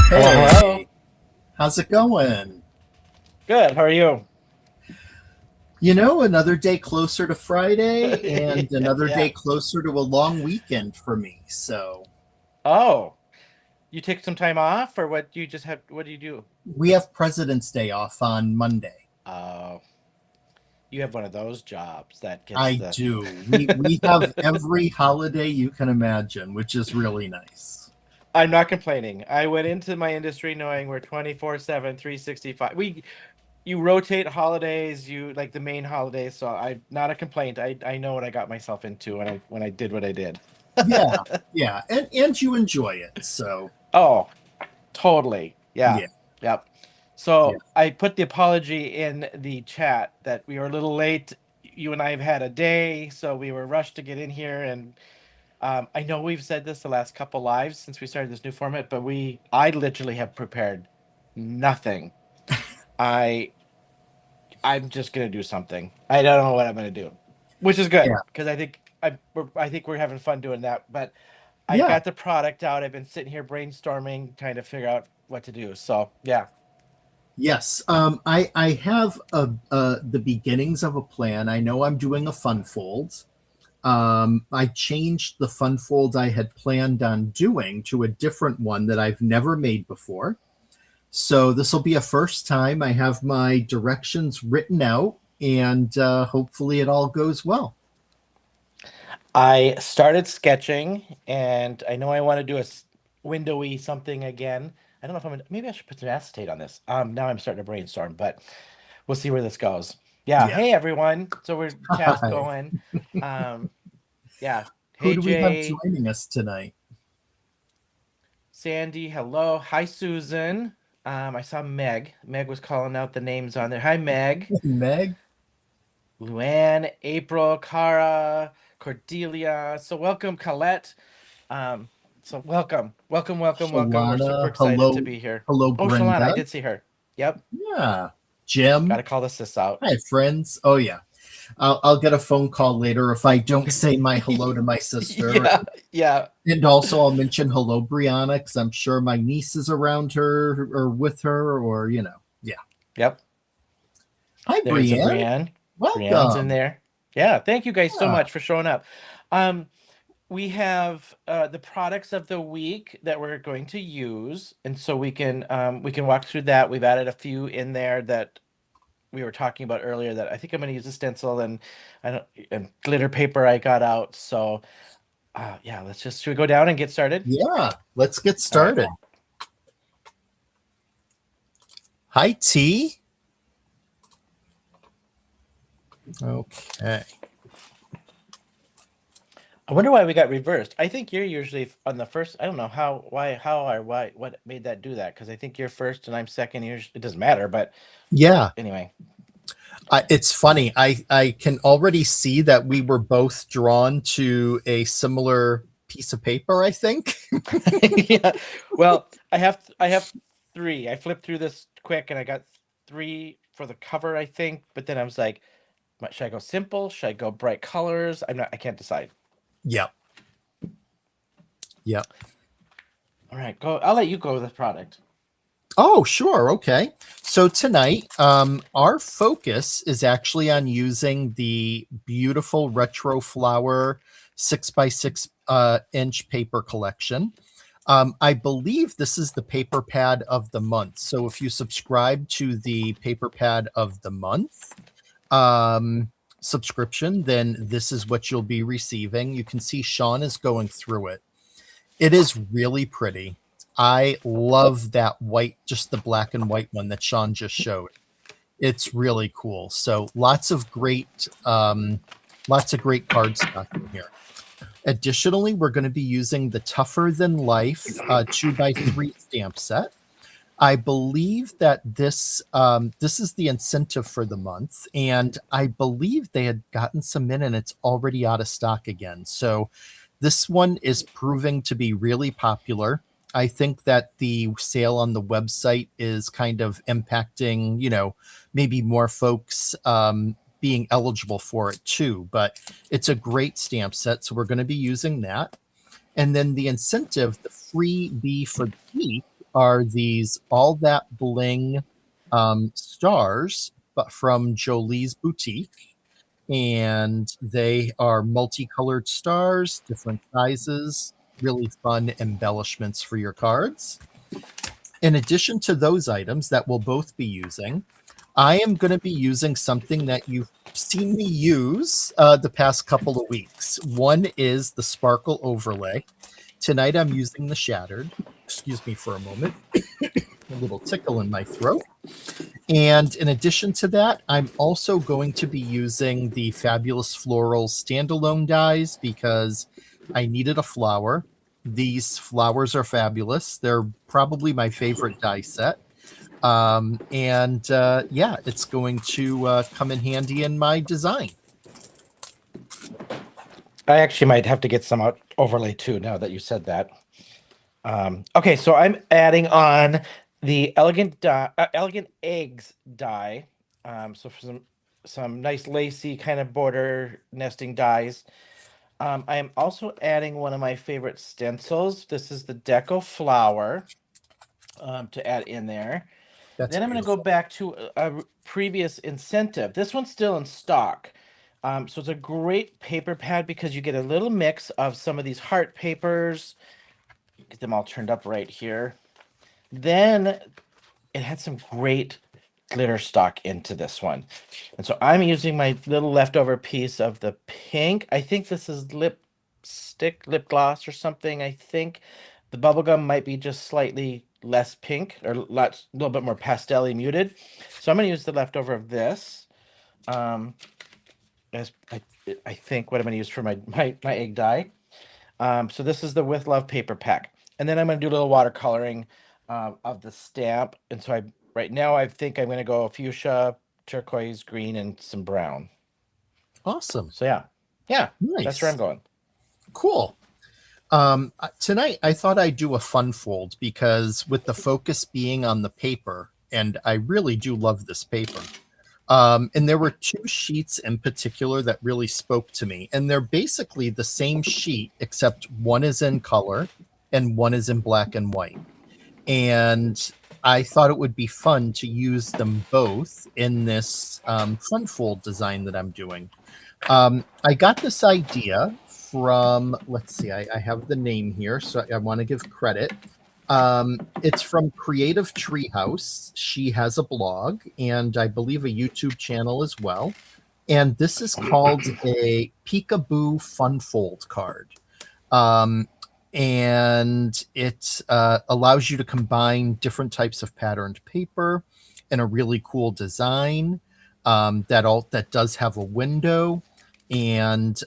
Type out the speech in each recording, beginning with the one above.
Hey, How's it going? good. How are you? Another day closer to Friday and another Yeah. day closer to a long weekend for me. So Oh, you take some time off, or what? Do you just have? What do you do? we have President's Day off on Monday. Oh, you have one of those jobs that gets I the. do. We have every holiday you can imagine, which is really nice. I'm not complaining. I went into my industry knowing we're 24/7, 365. You rotate holidays, you like the main holidays, so I not a complaint. I know what I got myself into when I did what I did. Yeah, yeah. And you enjoy it. So Oh, totally. Yeah. yeah, Yep. yeah. So I put the apology in the chat that we were a little late. You and I have had a day, so we were rushed to get in here. And I know we've said this the last couple lives since we started this new format, but I literally have prepared nothing. I I'm just gonna do something. I don't know what I'm gonna do, which is good Yeah. because I think we're having fun doing that. But I've Yeah. got the product out. I've been sitting here brainstorming, trying to figure out what to do. So yeah. Yes. I have the beginnings of a plan. I know I'm doing a fun fold. I changed the fun fold I had planned on doing to a different one that I've never made before. So this will be a first time. I have my directions written out, and hopefully it all goes well. I started sketching, and I know I want to do a windowy something again. I don't know if maybe I should put some acetate on this. Now I'm starting to brainstorm, but we'll see where this goes. Yeah. Yeah. Hey everyone. So we're chat's Hi. going. Um, yeah. Who Hey do we have Jay, joining us tonight? Sandy. Hello. Hi Susan. I saw Meg. Meg was calling out the names on there. Hi Meg. Meg? Luann, April, Cara, Cordelia. So welcome, Colette. Um, so welcome. We're super Shalana, excited to hello, be here. hello, Oh, Shalana, I Brenda. did see her. Yep. Yeah, Got Jim. to call the sis out. Hi, friends. Oh yeah, I'll get a phone call later if I don't say my hello to my sister. Yeah, yeah. And also, I'll mention hello, Brianna, because I'm sure my niece is around her or with her, or yeah. Yep. Hi, There's a Brianne. Brienne. Brienne's in Welcome. there. Yeah, thank you guys so Yeah. much for showing up. Um, we have the products of the week that we're going to use, and so we can walk through that. We've added a few in there that we were talking about earlier that I think I'm going to use a stencil and I don't and glitter paper I got out. So yeah, should we go down and get started? Yeah. Let's get All right. started. Hi, T. Okay. I wonder why we got reversed. I think you're usually on the first. I don't know why, what made that do that? Because I think you're first and I'm second. It doesn't matter, but Yeah. anyway. It's funny. I can already see that we were both drawn to a similar piece of paper. I think. Yeah. Well, I have three. I flipped through this quick and I got three for the cover, I think. But then I was like, should I go simple? Should I go bright colors? I can't decide. Yeah. Yeah. All right, go. I'll let you go with the product. Oh, sure. Okay. So tonight, our focus is actually on using the beautiful retro flower 6x6 inch paper collection. I believe this is the paper pad of the month. So if you subscribe to the paper pad of the month subscription, then this is what you'll be receiving. You can see Shawn is going through it. It is really pretty. I love that white, just the black and white one that Shawn just showed. It's really cool. So lots of great card stock in here. Additionally, we're going to be using the Tougher Than Life 2x3 stamp set. I believe that this is the incentive for the month, and I believe they had gotten some in, and it's already out of stock again. So this one is proving to be really popular. I think that the sale on the website is kind of impacting, maybe more folks being eligible for it too. But it's a great stamp set, so we're going to be using that. And then the incentive, the freebie for the week, are these All That Bling stars, but from Jolie's Boutique. And they are multicolored stars, different sizes, really fun embellishments for your cards. In addition to those items that we'll both be using, I am going to be using something that you've seen me use the past couple of weeks. One is the sparkle overlay. Tonight I'm using the shattered. Excuse me for a moment. A little tickle in my throat. And in addition to that, I'm also going to be using the Fabulous Floral standalone dies because I needed a flower. These flowers are fabulous. They're probably my favorite die set. Yeah, it's going to come in handy in my design. I actually might have to get some out overlay too. Now that you said that. Okay, so I'm adding on the elegant eggs die. So for some nice lacy kind of border nesting dies. I am also adding one of my favorite stencils. This is the Deco Flower to add in there. That's Then I'm going to go beautiful. back to a previous incentive. This one's still in stock. So it's a great paper pad because you get a little mix of some of these heart papers. Get them all turned up right here. Then it had some great glitter stock into this one. And so I'm using my little leftover piece of the pink. I think this is lip gloss or something. I think the bubblegum might be just slightly less pink or a little bit more pastel muted. So I'm going to use the leftover of this. Um, as I think what I'm going to use for my egg dye. So this is the With Love paper pack. And then I'm going to do a little watercoloring of the stamp. And so right now I think I'm going to go fuchsia, turquoise, green, and some brown. Awesome. So yeah, that's where I'm Nice. going. Cool. Tonight, I thought I'd do a fun fold because with the focus being on the paper, and I really do love this paper. And there were two sheets in particular that really spoke to me. And they're basically the same sheet, except one is in color and one is in black and white. And I thought it would be fun to use them both in this fun fold design that I'm doing. I got this idea from, let's see, I have the name here, so I want to give credit. It's from Creative Treehouse. She has a blog and I believe a YouTube channel as well. And this is called a Peekaboo Fun Fold card. Um, and it allows you to combine different types of patterned paper in a really cool design that does have a window and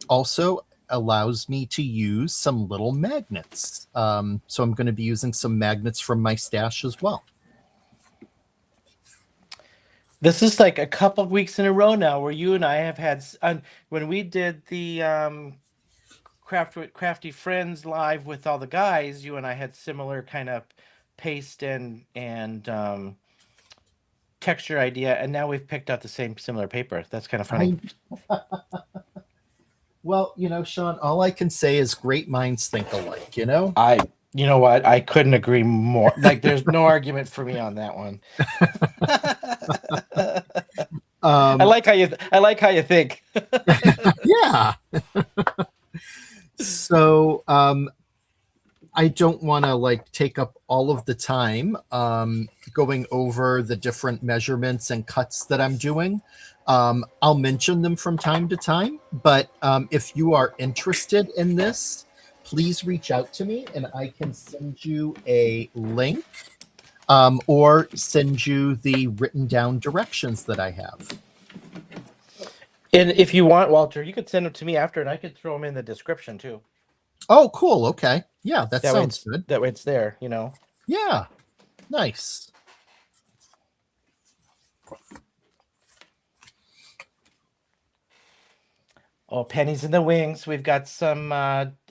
also allows me to use some little magnets. So I'm going to be using some magnets from my stash as well. This is like a couple of weeks in a row now where you and I have had when we did the Crafty Friends live with all the guys. You and I had similar kind of paste and texture idea, and now we've picked out the same similar paper. That's kind of funny. Well, Shawn, all I can say is great minds think alike. You know what? I couldn't agree more. Like, there's no argument for me on that one. I like how you think. Yeah. So I don't want to take up all of the time going over the different measurements and cuts that I'm doing. I'll mention them from time to time, but if you are interested in this, please reach out to me and I can send you a link or send you the written down directions that I have. And if you want, Walter, you could send them to me after, and I could throw them in the description too. Oh, cool. Okay. Yeah, that sounds good. That way it's there, Yeah. Nice. Oh, pennies in the wings. We've got some.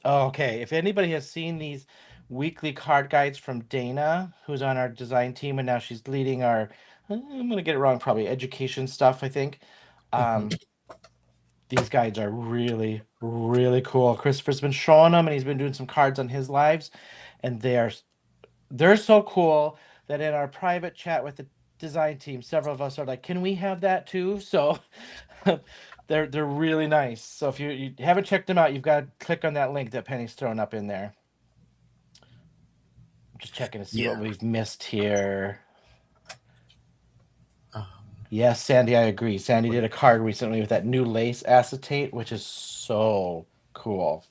Okay, if anybody has seen these weekly card guides from Dana, who's on our design team, and now she's leading our. I'm gonna get it wrong, probably education stuff. I think. These guides are really, really cool. Christopher's been showing them, and he's been doing some cards on his lives, and they're so cool that in our private chat with the design team, several of us are like, "Can we have that too?" So. They're really nice. So if you haven't checked them out, you've got to click on that link that Penny's thrown up in there. I'm just checking to see what we've missed here. Yes, Sandy, I agree. Sandy did a card recently with that new lace acetate, which is so cool.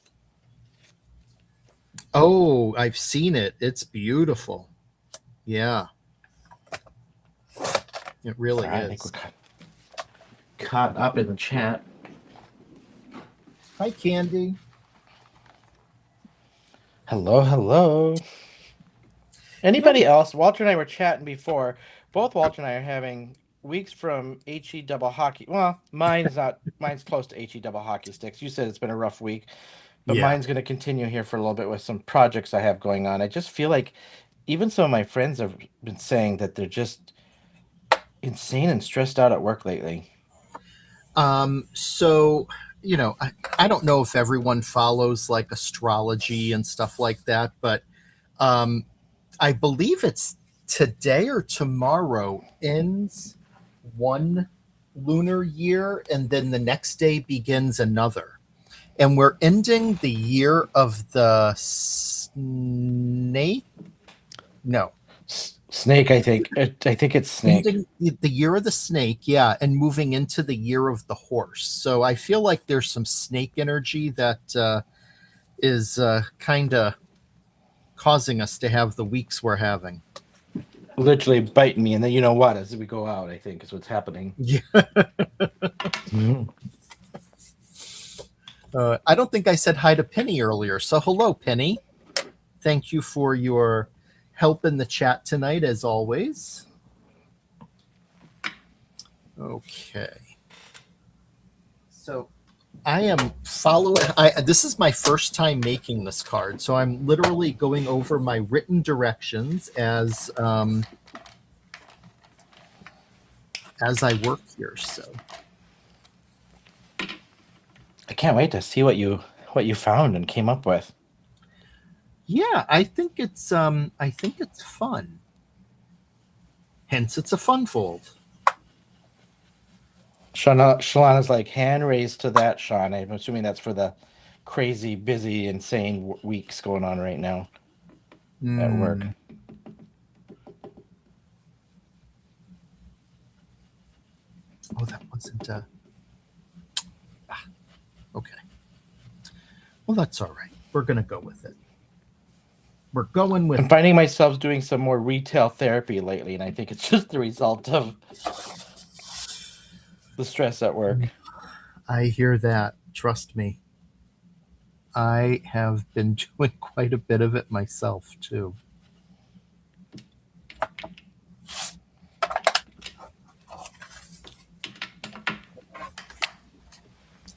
Oh, I've seen it. It's beautiful. Yeah. It really is. I think we're caught up in the chat. Hi, Candy. Hello. Anybody else? Walter and I were chatting before. Both Walter and I are having weeks from HE double hockey. Well, mine's close to HE double hockey sticks. You said it's been a rough week, but mine's going to continue here for a little bit with some projects I have going on. I just feel like even some of my friends have been saying that they're just insane and stressed out at work lately. So, I don't know if everyone follows astrology and stuff like that, but I believe it's today or tomorrow ends one lunar year and then the next day begins another. And we're ending the year of the snake. No. Snake, I think. I think it's snake. The year of the snake, yeah, and moving into the year of the horse. So I feel like there's some snake energy that is kind of causing us to have the weeks we're having. Literally biting me, and then you know what? As we go out, I think is what's happening. Yeah. I don't think I said hi to Penny earlier. So hello, Penny. Thank you for your help in the chat tonight, as always. Okay. So I am following. This is my first time making this card, so I'm literally going over my written directions as I work here. So I can't wait to see what you found and came up with. yeah, I think it's fun. Hence, it's a fun fold. Shalana's like, hand raised to that, Shawn. I'm assuming that's for the crazy, busy, insane weeks going on right now at work. Oh, that wasn't. Okay. Well, that's all right. We're gonna go with it. We're going with. I'm finding myself doing some more retail therapy lately, and I think it's just the result of the stress at work. I hear that. Trust me. I have been doing quite a bit of it myself, too.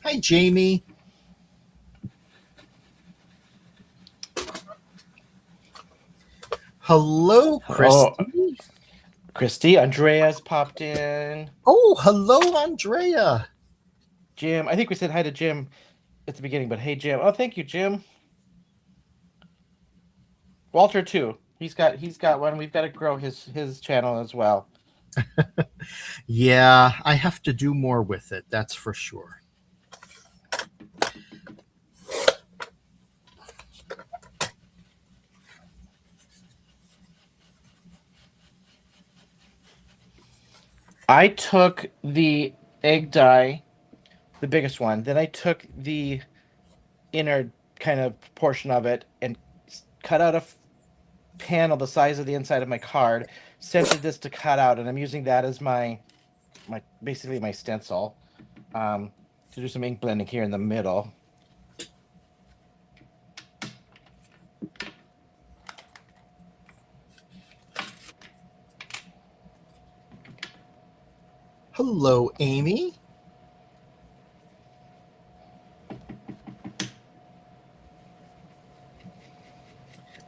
Hi, Jamie. Hello, Christy. Oh, Christy, Andrea's popped in. Oh, hello, Andrea. Jim, I think we said hi to Jim at the beginning, but hey, Jim. Oh, thank you, Jim. Walter too. He's got one. We've got to grow his channel as well. Yeah, I have to do more with it. That's for sure. I took the egg die, the biggest one. Then I took the inner kind of portion of it and cut out a panel the size of the inside of my card. Centered this to cut out, and I'm using that as my basically my stencil to do some ink blending here in the middle. Hello, Amy.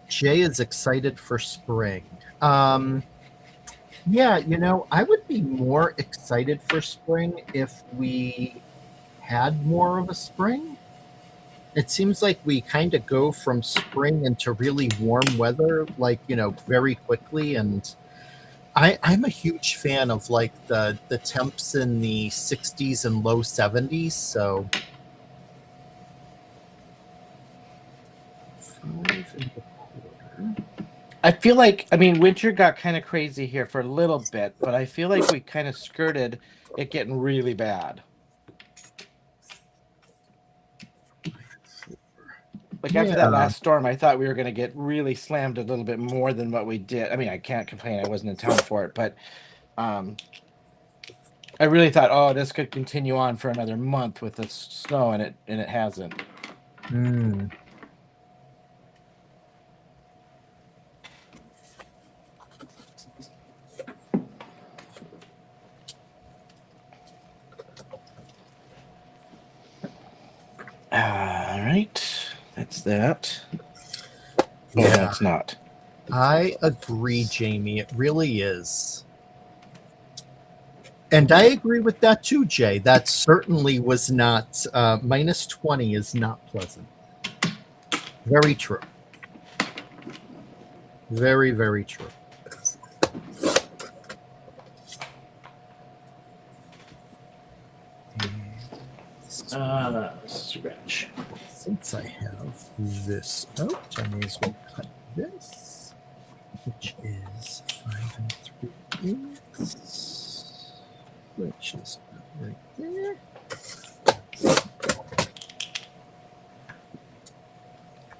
Jay is excited for spring. Yeah, I would be more excited for spring if we had more of a spring. It seems like we kind of go from spring into really warm weather, like, very quickly. And I'm a huge fan of like the temps in the 60s and low 70s. So 5 and a quarter. I feel like, winter got kind of crazy here for a little bit, but I feel like we kind of skirted it getting really bad. Like after that last storm, I thought we were going to get really slammed a little bit more than what we did. I can't complain. I wasn't in town for it, but I really thought, oh, this could continue on for another month with the snow, and it hasn't. All right, that's that. Yeah, that's not. I agree, Jamie. It really is. And I agree with that too, Jay. That certainly was not, minus 20 is not pleasant. Very true. Very, very true. Stretch. Since I have this out, I may as well cut this, which is 5 and 3/8, which is right there.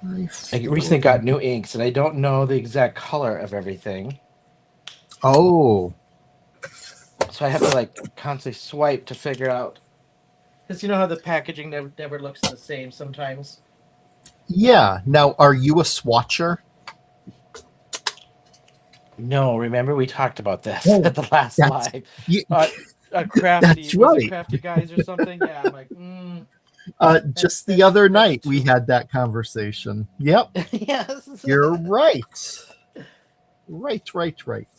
I recently got new inks, and I don't know the exact color of everything. Oh. So I have to like constantly swipe to figure out. Because you know how the packaging never looks the same sometimes? Yeah. Now, are you a swatcher? No, remember we talked about this at the last live. crafty, That's was it right. crafty guys or something? Yeah, I'm like, Just the other that's night we too. had that conversation. Yep, Yes. you're right. Right, right, right.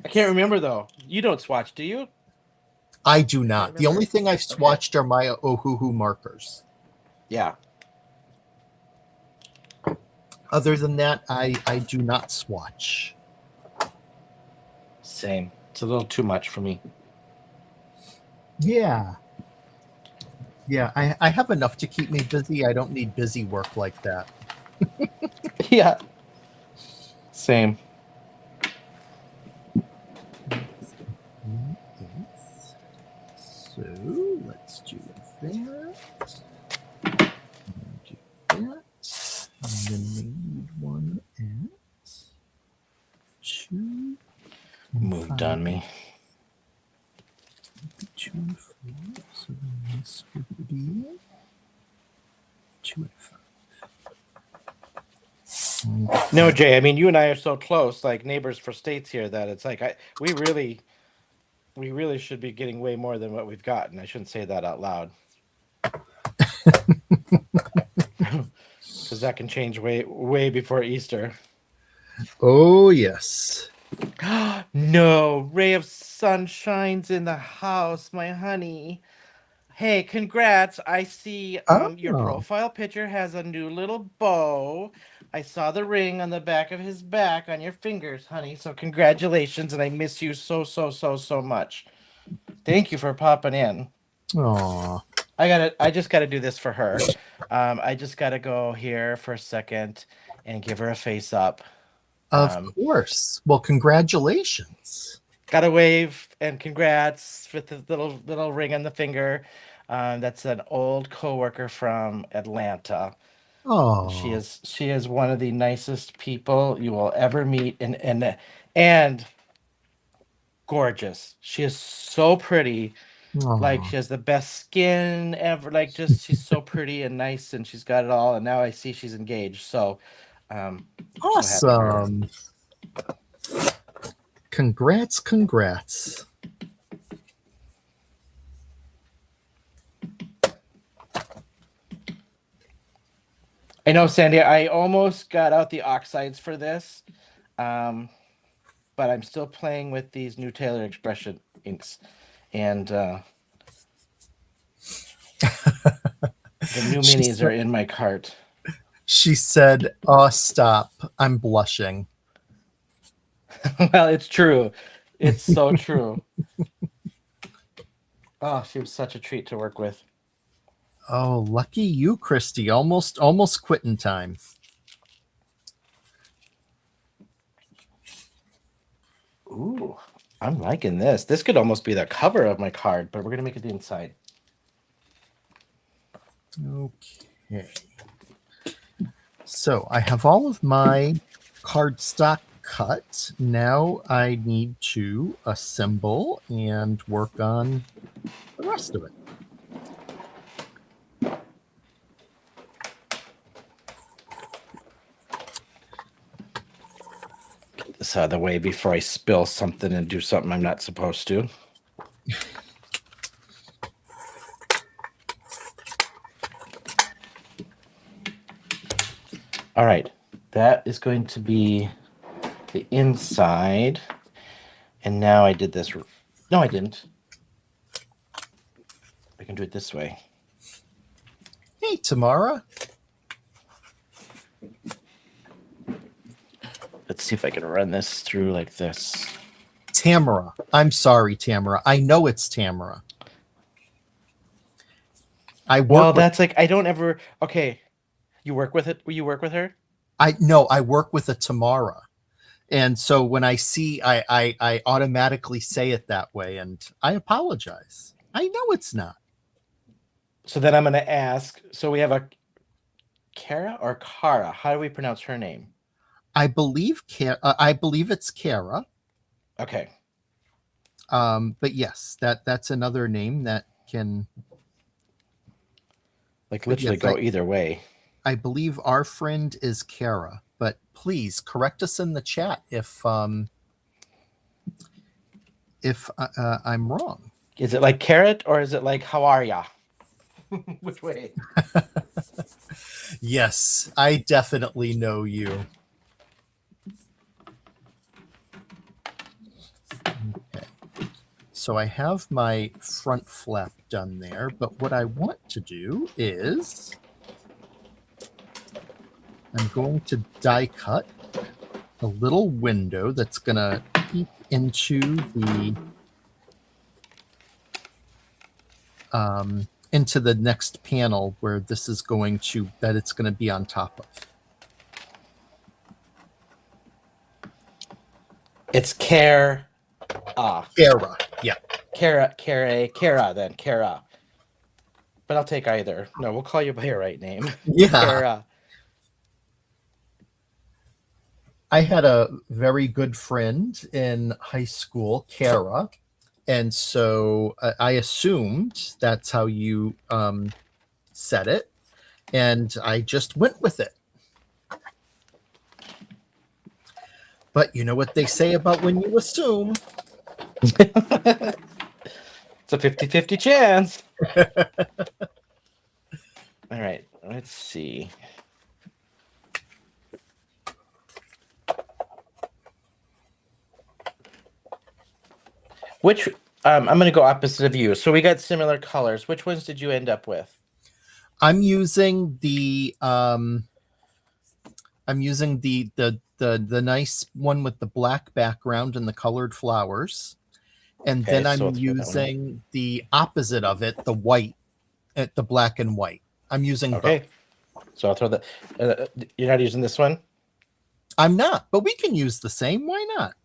I can't remember though. You don't swatch, do you? I do I can't not. The only remember. thing I've Okay. swatched are my Ohuhu markers. Yeah. Other than that, I do not swatch. Same. It's a little too much for me. Yeah. Yeah, I have enough to keep me busy. I don't need busy work like that. Yeah. Same. So let's do that. And do that. And then we need one at 2 and Moved 5. on me. 2 and 4. So then this would be 2 and 5. No, Jay. I mean, you and I are so close, like neighbors for states here, that it's like we really should be getting way more than what we've gotten. I shouldn't say that out loud, because that can change way before Easter. Oh, yes. No, ray of sun shines in the house, my honey. Hey, congrats. I see your Oh, profile picture has a new little bow. I saw the ring on the back of his back on your fingers, honey. So congratulations, and I miss you so much. Thank you for popping in. oh, I just gotta do this for her. I just gotta go here for a second and give her a face up. of Um, course. Well, congratulations. Gotta wave and congrats with the little ring on the finger. That's an old coworker from Atlanta. Oh, She is one of the nicest people you will ever meet, and gorgeous. She is so pretty. Like oh, she has the best skin ever. Like just she's so pretty and nice, and she's got it all. And now I see she's engaged. So, I'm so happy for her. awesome. Congrats, congrats. I know, Sandy. I almost got out the oxides for this. Um, but I'm still playing with these new Taylor Expression inks, and the new She minis are said, in my cart. oh, stop. I'm blushing. Well, it's true. It's so true. Oh, she was such a treat to work with. Oh, lucky you, Christy. Almost quitting time. Ooh, I'm liking this. This could almost be the cover of my card, but we're gonna make it the inside. Okay. So I have all of my cardstock cut. Now I need to assemble and work on the rest of it. Get this out of the way before I spill something and do something I'm not supposed to. All right, that is going to be the inside. And now I did this. No, I didn't. I can do it this way. Hey, Tamara. Let's see if I can run this through like this. Tamara. I'm sorry, Tamara. I know it's Tamara. Well, that's like I don't ever. Okay, you work with it. You work with her. I work with a Tamara. And so when I see I automatically say it that way, and I apologize. I know it's not. So then I'm going to ask. So we have a Kara or Kara. How do we pronounce her name? I believe it's Kara. Okay. But yes, that's another name that can Like literally yes, go either way. I believe our friend is Kara, but please correct us in the chat if if I'm wrong. Is it like carrot or is it like how are ya? Which way? Yes, I definitely know you. Okay. So I have my front flap done there, but what I want to do is I'm going to die cut a little window that's going to peek into the next panel where this is going to that it's going to be on top of. It's care. Kara, yeah. Kara, then Kara. But I'll take either. No, we'll call you by your right name. Yeah. Kara. I had a very good friend in high school, Kara, and so I assumed that's how you said it, and I just went with it. But you know what they say about when you assume. It's a 50-50 chance. All right, let's see. Which I'm going to go opposite of you. So we got similar colors. Which ones did you end up with? I'm using the nice one with the black background and the colored flowers. And Okay, then so I'm we'll throw that one in. using the opposite of it, the white, the black and white. I'm using Okay, both. so I'll throw that. You're not using this one? I'm not, but we can use the same. Why not?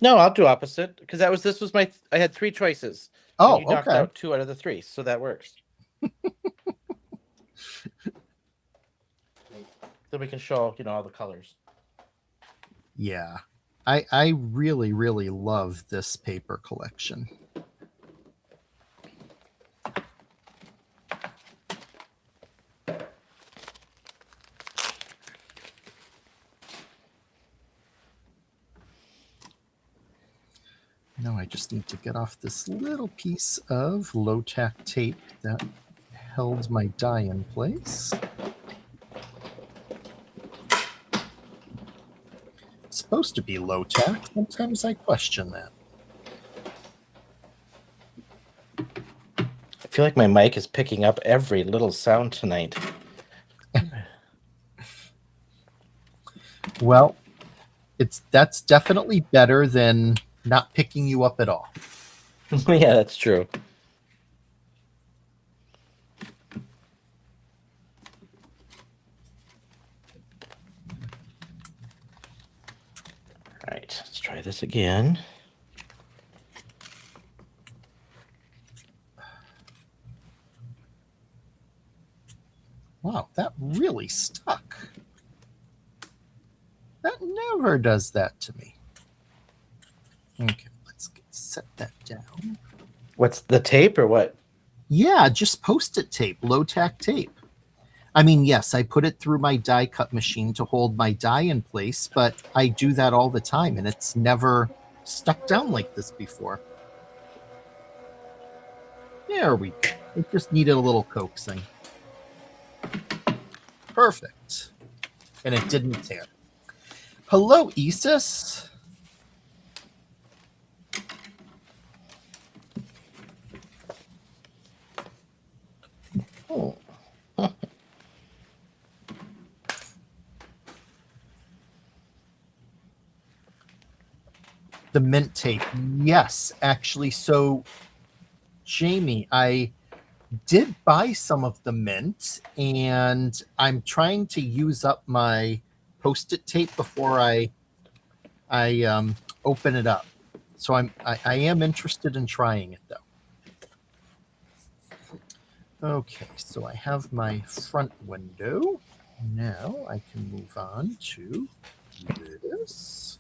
No, I'll do opposite because this was my. I had three choices, and Oh, you knocked okay. out two out of the three, so that works. Then we can show all the colors. Yeah. I really, really love this paper collection. Now I just need to get off this little piece of low-tack tape that held my die in place. It's supposed to be low-tack. Sometimes I question that. I feel like my mic is picking up every little sound tonight. Well, that's definitely better than not picking you up at all. Yeah, that's true. All right, let's try this again. Wow, that really stuck. That never does that to me. Okay, let's set that down. What's the tape or what? Yeah, just Post-it tape, low-tack tape. I mean, yes, I put it through my die cut machine to hold my die in place, but I do that all the time, and it's never stuck down like this before. There we go. It just needed a little coaxing. Perfect. And it didn't tear. Hello, Isis. Oh. The mint tape. Yes, actually. So, Jamie, I did buy some of the mint, and I'm trying to use up my Post-it tape before I open it up. So I am interested in trying it though. Okay, so I have my front window. Now I can move on to this.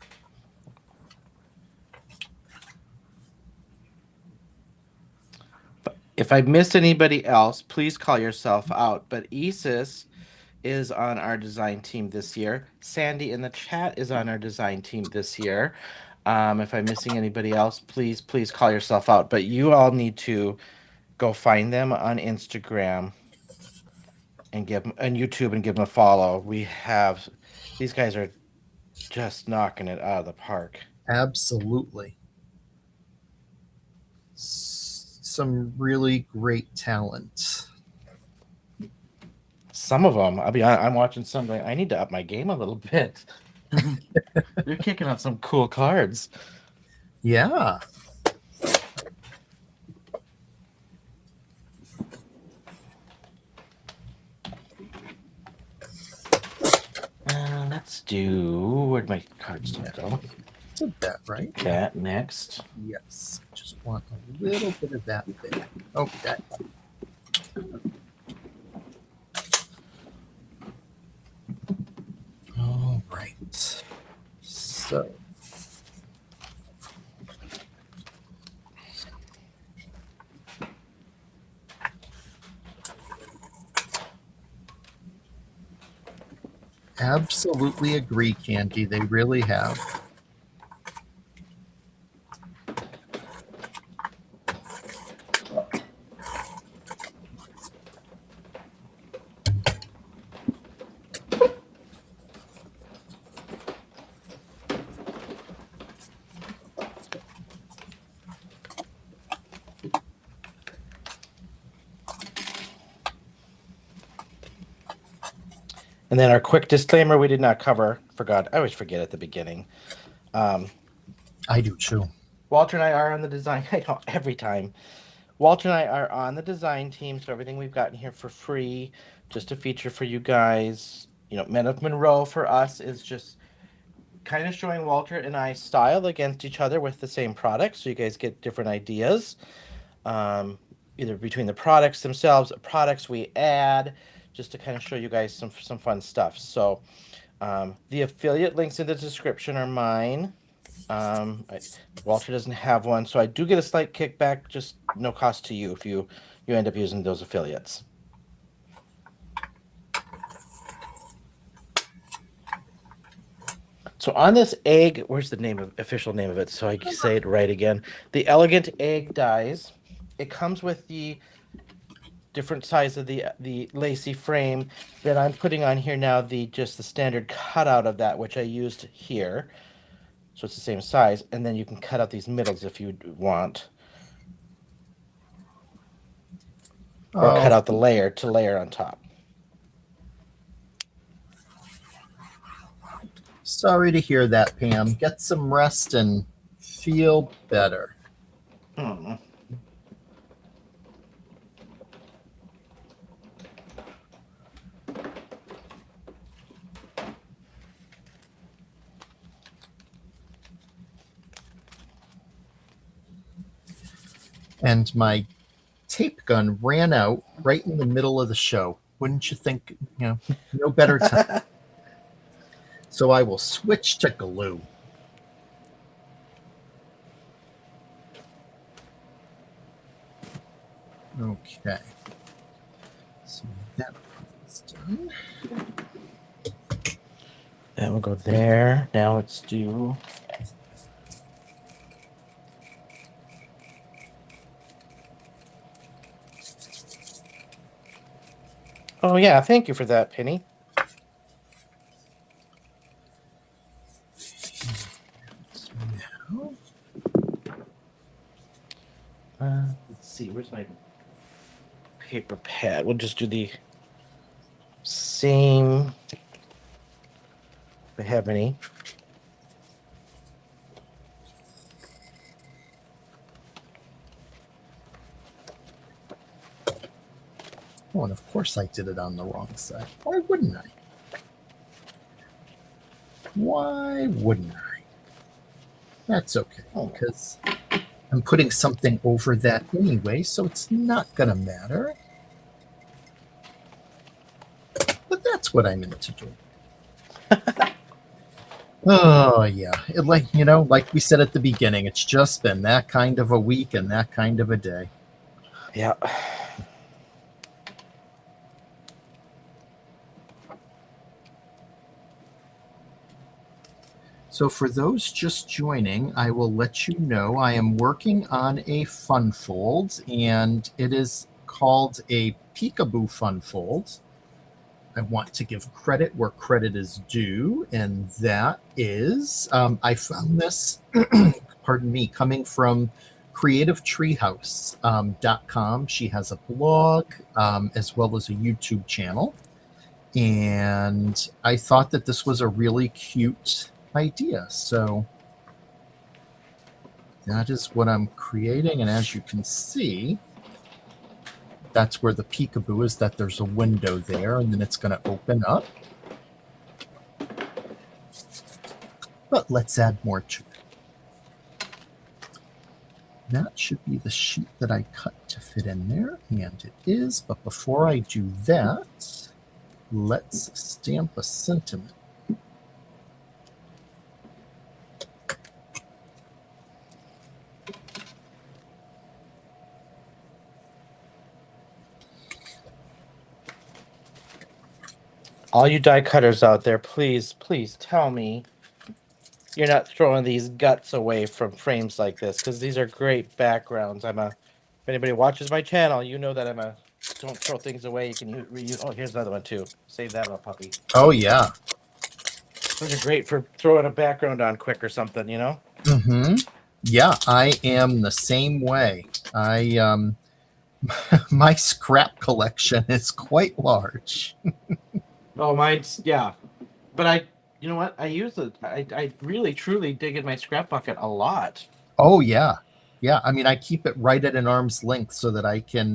If I missed anybody else, please call yourself out. But Isis is on our design team this year. Sandy in the chat is on our design team this year. If I'm missing anybody else, please call yourself out. But you all need to go find them on Instagram and give them on YouTube and give them a follow. These guys are just knocking it out of the park. Absolutely. Some really great talent. Some of them, I'm watching some. I need to up my game a little bit. They're kicking out some cool cards. Yeah. Let's do. Where'd my cards go? Did that right? That next. Yes. Just want a little bit of that bit. Okay. All right. So. Absolutely agree, Candy. They really have. And then our quick disclaimer we did not cover. Forgot. I always forget at the beginning. I do too. Walter and I are on the design. I know every time. Walter and I are on the design team, so everything we've gotten here for free, just a feature for you guys. Men of Monroe for us is just kind of showing Walter and I style against each other with the same products, so you guys get different ideas, either between the products themselves, products we add, just to kind of show you guys some fun stuff. So the affiliate links in the description are mine. Walter doesn't have one, so I do get a slight kickback, just no cost to you if you end up using those affiliates. So on this egg, where's the official name of it? So I can say it right again. The Elegant Egg dies. It comes with the different size of the lacy frame that I'm putting on here now. Just the standard cutout of that, which I used here. So it's the same size, and then you can cut out these middles if you want, or cut out the layer to layer on top. Sorry to hear that, Pam. Get some rest and feel better. Hmm. And my tape gun ran out right in the middle of the show. Wouldn't you think, no better time? So I will switch to glue. Okay. So that is done. That will go there. Now let's do. Oh yeah, thank you for that, Penny. Let's see, where's my paper pad? We'll just do the same. If I have any. Oh, and of course I did it on the wrong side. Why wouldn't I? Why wouldn't I? That's okay, because I'm putting something over that anyway, so it's not going to matter. But that's what I'm into doing. Oh, yeah. Like we said at the beginning, it's just been that kind of a week and that kind of a day. Yeah. So, for those just joining, I will let you know I am working on a fun fold, and it is called a peekaboo fun fold. I want to give credit where credit is due, and that is I found this, pardon me, coming from creativetreehouse.com. She has a blog as well as a YouTube channel. And I thought that this was a really cute idea. So that is what I'm creating. And as you can see, that's where the peekaboo is, that there's a window there, and then it's going to open up. But let's add more to it. That should be the sheet that I cut to fit in there, and it is. But before I do that, let's stamp a sentiment. All you die cutters out there, please, please tell me you're not throwing these guts away from frames like this, because these are great backgrounds. If anybody watches my channel, you know that don't throw things away. You can reuse. Oh, here's another one too. Save that little puppy. Oh, yeah. Those are great for throwing a background on quick or something, you know? Mm-hmm. Yeah, I am the same way. My scrap collection is quite large. Oh, mine's, yeah. But you know what? I use it. I really, truly dig in my scrap bucket a lot. Oh, yeah. Yeah, I mean, I keep it right at an arm's length so that I can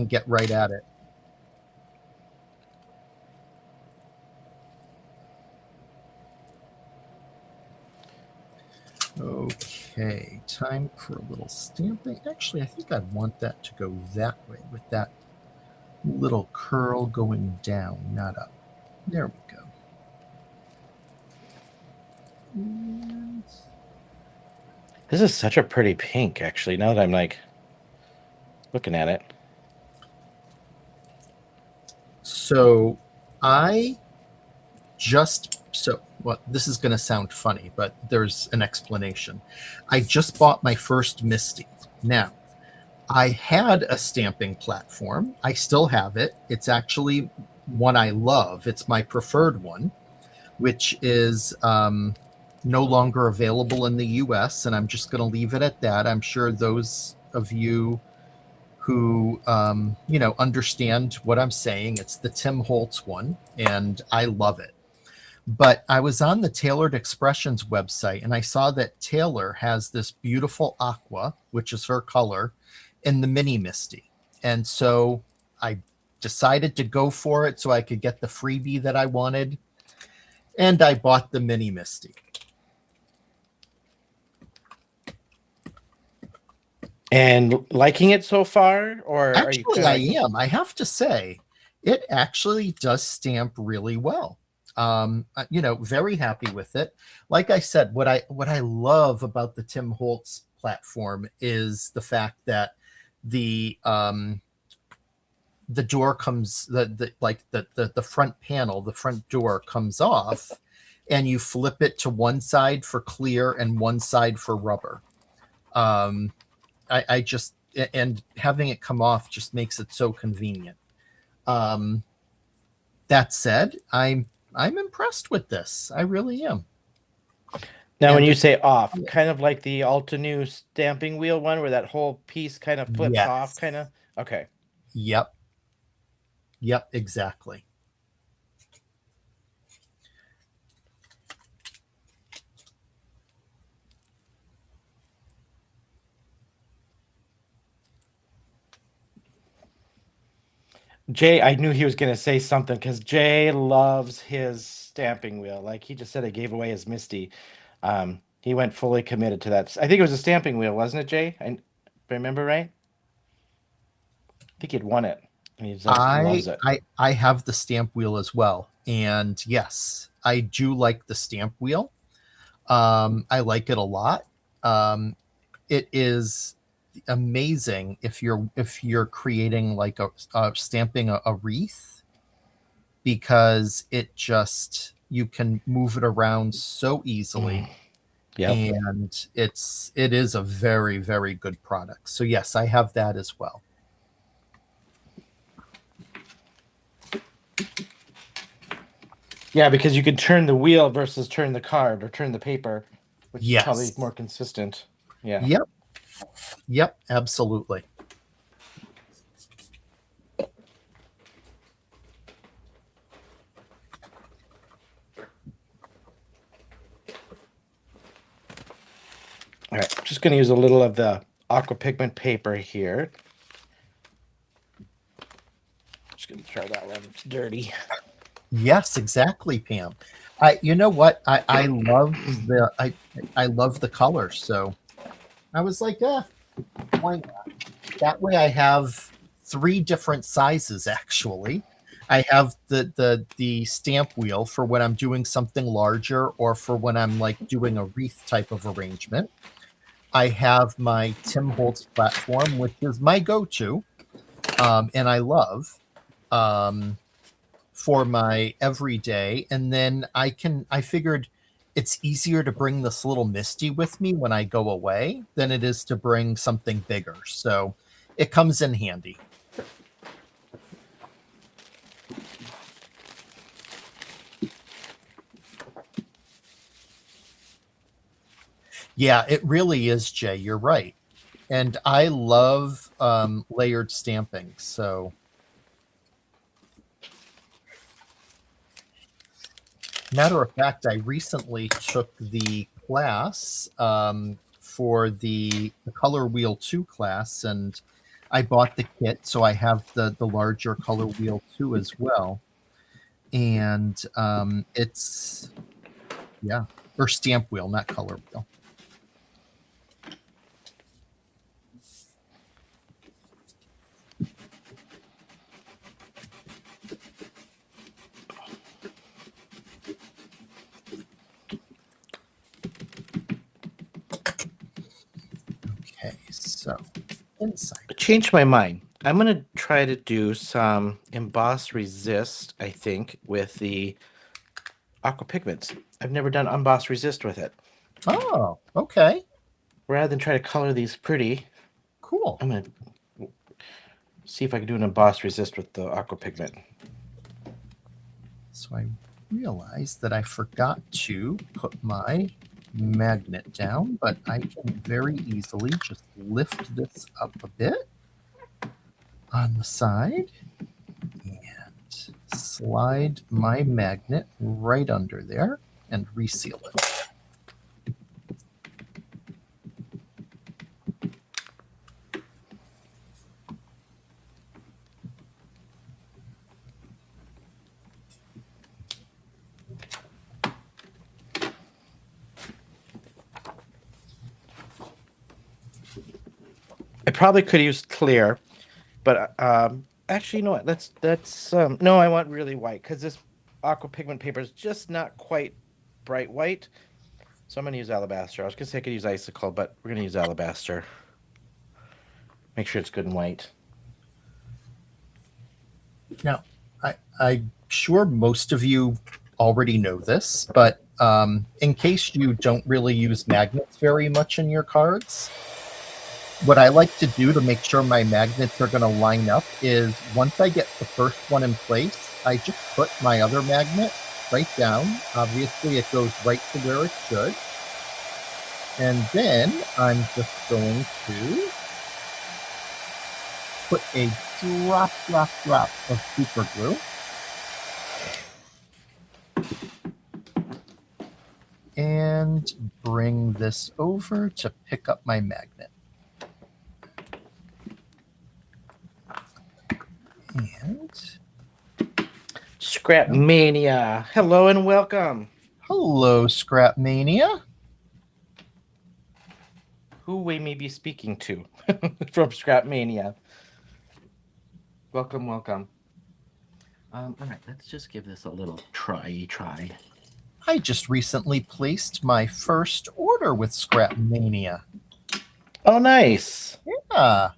get right at it. Okay, time for a little stamping. Actually, I think I want that to go that way with that little curl going down, not up. There we go. And This is such a pretty pink, actually, now that I'm like looking at it. so well, this is going to sound funny, but there's an explanation. I just bought my first Misty. Now, I had a stamping platform. I still have it. It's actually one I love. It's my preferred one, which is no longer available in the US, and I'm just going to leave it at that. I'm sure those of you who understand what I'm saying, it's the Tim Holtz one, and I love it. But I was on the Tailored Expressions website, and I saw that Taylor has this beautiful aqua, which is her color, in the mini Misty. And so I decided to go for it so I could get the freebie that I wanted. And I bought the mini Misty. And liking it so far? Or Actually, I am. I have to say, it actually does stamp really well. Very happy with it. Like I said, what I love about the Tim Holtz platform is the fact that the door comes, the front panel, the front door comes off, and you flip it to one side for clear and one side for rubber. I just, and having it come off just makes it so convenient. That said, I'm impressed with this. I really am. Now, and when you say off, kind of like the Altenew stamping wheel one, where that whole piece kind of flips off, kind of. Okay. Yep, exactly. Jay, I knew he was going to say something because Jay loves his stamping wheel. Like he just said, I gave away his Misty. He went fully committed to that. I think it was a stamping wheel, wasn't it, Jay? If I remember right. I think he'd won it. And he loves it. I have the stamp wheel as well, and yes, I do like the stamp wheel. I like it a lot. It is amazing if you're creating like stamping a wreath, because it just You can move it around so easily. Yep. And it is a very, very good product. So yes, I have that as well. Yeah, because you can turn the wheel versus turn the card or turn the paper, which is probably Yes. more consistent. Yeah. Yep. Yep. Absolutely. All right. I'm just going to use a little of the aqua pigment paper here. Just going to try that one. It's dirty. Yes, exactly, Pam. You know what? I love I love the color. So I was like, why not? That way I have 3 different sizes actually. I have the stamp wheel for when I'm doing something larger or for when I'm like doing a wreath type of arrangement. I have my Tim Holtz platform, which is my go-to, and I love for my everyday. And then I figured it's easier to bring this little Misty with me when I go away than it is to bring something bigger. So it comes in handy. Yeah, it really is, Jay. You're right. And I love layered stamping. So, matter of fact, I recently took the class for the Color Wheel 2 class, and I bought the kit. So I have the larger Color Wheel 2 as well. And it's, yeah, or stamp wheel, not color wheel. Okay, so inside. I changed my mind. I'm going to try to do some emboss resist, I think, with the aqua pigments. I've never done emboss resist with it. Oh, okay. Rather than try to color these pretty, Cool. I'm going to see if I can do an emboss resist with the aqua pigment. So I realized that I forgot to put my magnet down, but I can very easily just lift this up a bit on the side and slide my magnet right under there and reseal it. I probably could use clear, but actually, you know what? That's no, I want really white because this aqua pigment paper is just not quite bright white. So I'm gonna use alabaster. I was gonna say I could use icicle, but we're gonna use alabaster. Make sure it's good and white. Now, I'm sure most of you already know this, but in case you don't really use magnets very much in your cards, what I like to do to make sure my magnets are going to line up is once I get the first one in place, I just put my other magnet right down. Obviously, it goes right to where it should. And then I'm just going to put a drop of super glue. And bring this over to pick up my magnet. And Scrap Mania. Hello and welcome. hello, Scrap Mania. Who we may be speaking to from Scrap Mania. Welcome, welcome. All right, let's just give this a little try. I just recently placed my first order with Scrap Mania. Oh, nice. Yeah.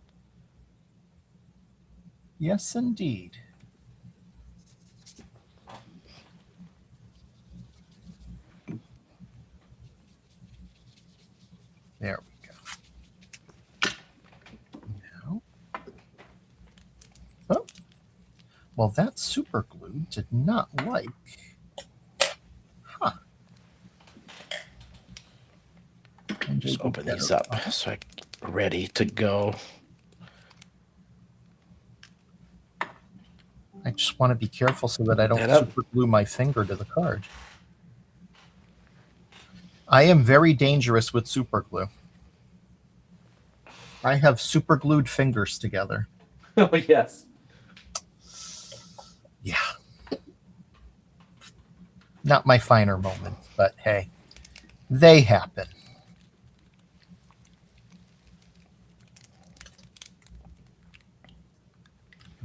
Yes, indeed. There we go. Now, oh, well, that super glue did not like. Huh. Just open these up so I'm ready to go. I just want to be careful so that I don't super glue my finger to the card. I am very dangerous with super glue. I have super glued fingers together. Oh, yes. Yeah. Not my finer moments, but hey, they happen.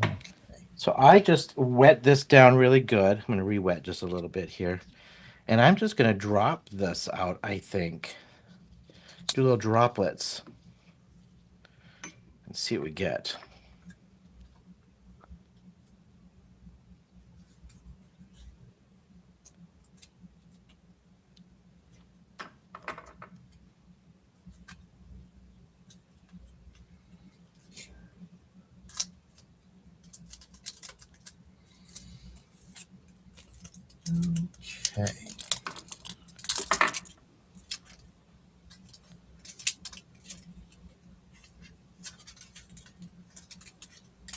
Okay. So I just wet this down really good. I'm going to re-wet just a little bit here. And I'm just going to drop this out, I think. Do little droplets. And see what we get. Okay.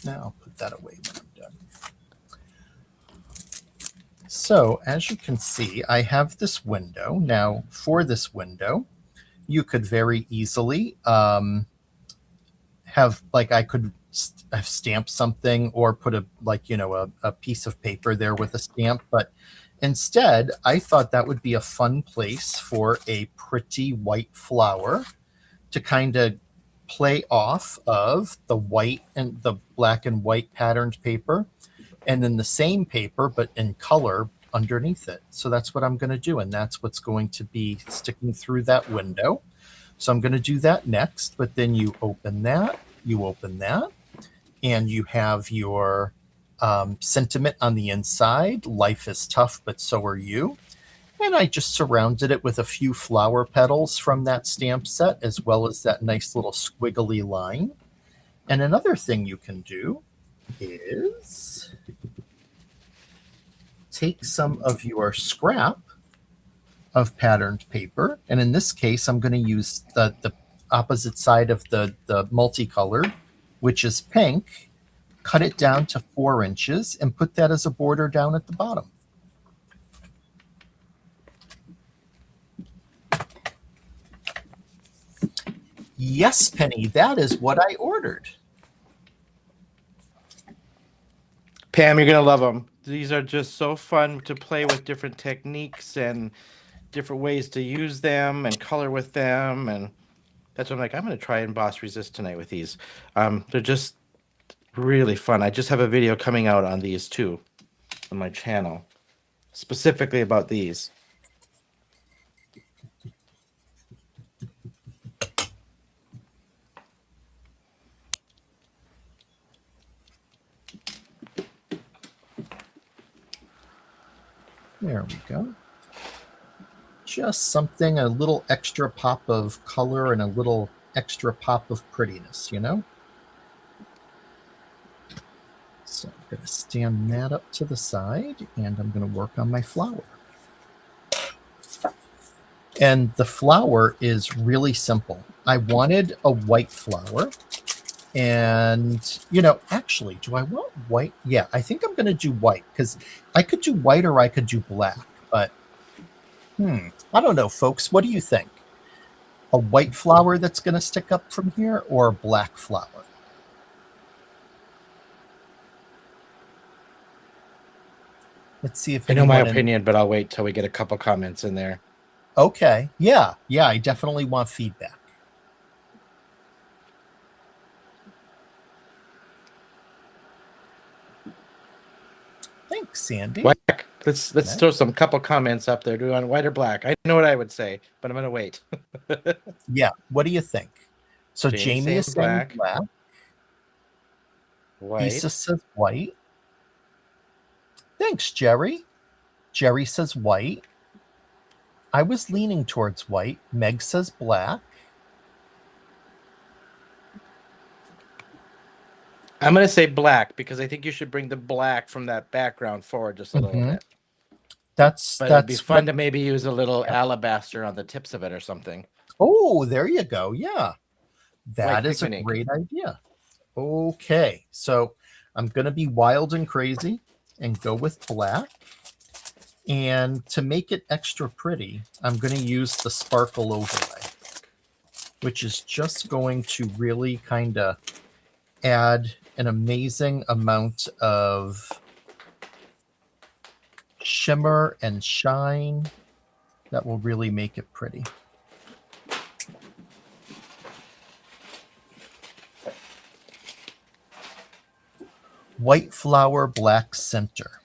Now I'll put that away when I'm done. So as you can see, I have this window. Now for this window, you could very easily have, like, I could have stamped something or put a piece of paper there with a stamp, but instead I thought that would be a fun place for a pretty white flower to kind of play off of the white and the black and white patterned paper, and then the same paper but in color underneath it. So that's what I'm going to do, and that's what's going to be sticking through that window. So I'm going to do that next, but then you open that, and you have your sentiment on the inside. Life is tough, but so are you. And I just surrounded it with a few flower petals from that stamp set, as well as that nice little squiggly line. And another thing you can do is take some of your scrap of patterned paper, and in this case I'm going to use the opposite side of the multicolored, which is pink, cut it down to 4 inches and put that as a border down at the bottom. Yes, Penny, that is what I ordered. Pam, you're going to love them. These are just so fun to play with different techniques and different ways to use them and color with them. And that's what I'm like, I'm going to try emboss resist tonight with these. They're just really fun. I just have a video coming out on these too on my channel, specifically about these. There we go. Just something, a little extra pop of color and a little extra pop of prettiness, you know? So I'm going to stand that up to the side, and I'm going to work on my flower. And the flower is really simple. I wanted a white flower. And, actually, do I want white? Yeah, I think I'm going to do white, because I could do white or I could do black. But, I don't know, folks. What do you think? A white flower that's going to stick up from here, or a black flower? Let's see if I know my opinion, but I'll wait till we get a couple comments in there. Okay. Yeah, I definitely want feedback. Thanks, Sandy. Black. Let's throw some couple comments up there. Do you want white or black? I know what I would say, but I'm going to wait. Yeah. What do you think? So Jamie is saying black. White. Lisa says white. Thanks, Jerry. Jerry says white. I was leaning towards white. Meg says black. I'm gonna say black because I think you should bring the black from that background forward just a little Hmm. bit. But it'd be That's what. fun to maybe use a little Yeah. alabaster on the tips of it or something. Oh, there you go. Yeah, Like that is a pigment ink. great idea. Okay, so I'm going to be wild and crazy and go with black. And to make it extra pretty, I'm going to use the sparkle overlay, which is just going to really kind of add an amazing amount of shimmer and shine that will really make it pretty. White flower, black center.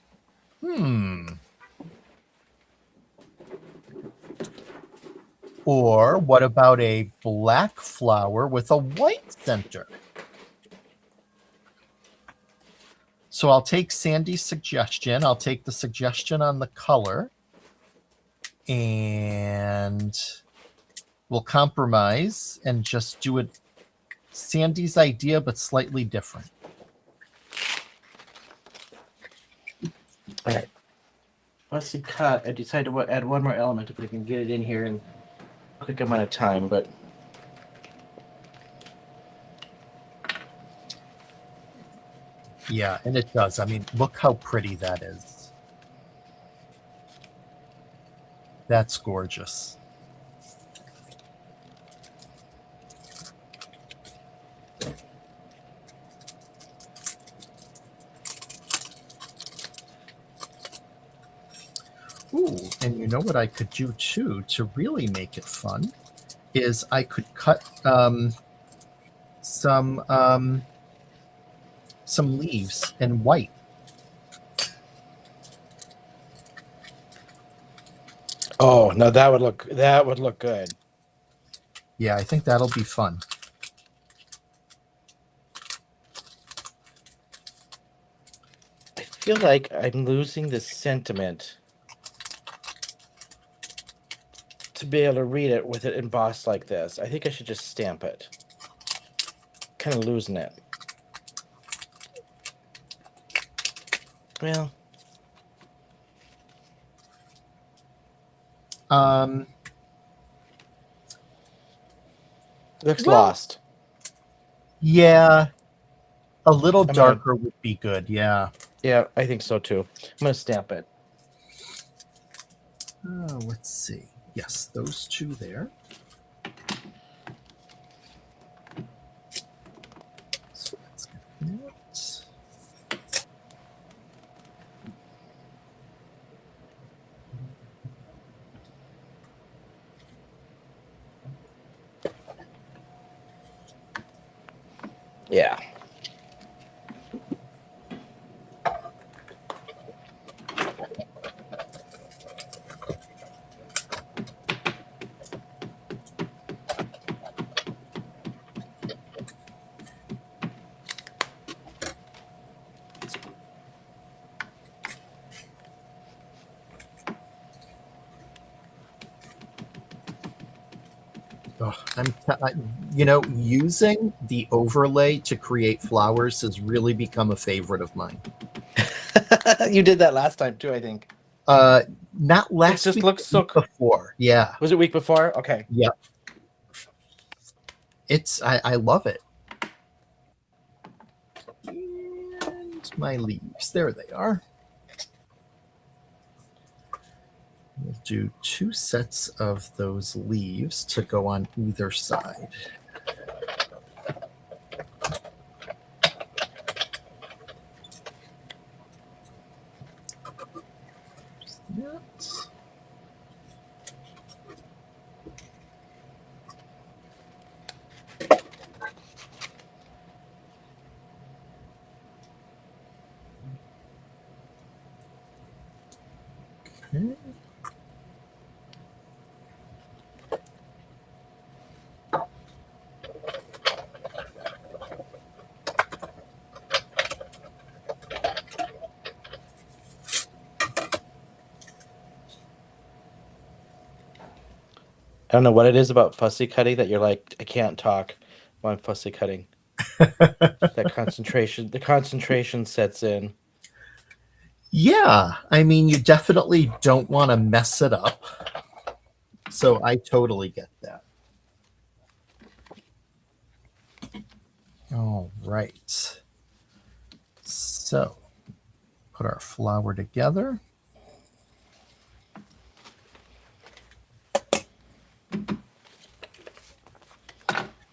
Or what about a black flower with a white center? So I'll take Sandy's suggestion. I'll take the suggestion on the color, and we'll compromise and just do it Sandy's idea, but slightly different. All right. Let's see. Cut. I decided to add one more element if we can get it in here in a quick amount of time. But Yeah, and it does. I mean, look how pretty that is. That's gorgeous. Ooh, and you know what I could do too to really make it fun is I could cut some leaves in white. oh no, that would look good. Yeah, I think that'll be fun. I feel like I'm losing the sentiment to be able to read it with it embossed like this. I think I should just stamp it. Kind of losing it. Well, Um, looks well, lost. yeah, a little I'm gonna. darker would be good. Yeah. Yeah, I think so too. I'm gonna stamp it. Let's see. Yes, those two there. So let's get that. Yeah. Oh, using the overlay to create flowers has really become a favorite of mine. You did that last time too, I think. Not last just week, looks so before. Yeah. Was it week before? Okay. Yep. I love it. And my leaves. There they are. We'll do 2 sets of those leaves to go on either side. Just that. Okay. I don't know what it is about fussy cutting that you're like, I can't talk while I'm fussy cutting. The concentration sets in. Yeah, I mean, you definitely don't want to mess it up. So I totally get that. All right. So put our flour together.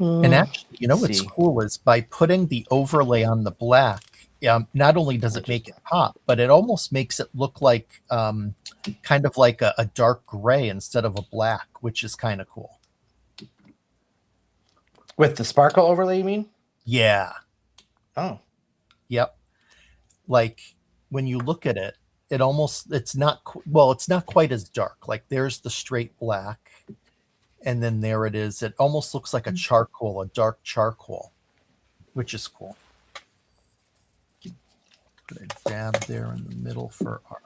And actually, Let's what's see. cool is by putting the overlay on the black, not only does it make it pop, but it almost makes it look like kind of like a dark gray instead of a black, which is kind of cool. With the sparkle overlay, you mean? Yeah. Oh. Yep. Like when you look at it, it's not it's not quite as dark. Like there's the straight black, and then there it is. It almost looks like a dark charcoal, which is cool. Put a dab there in the middle for our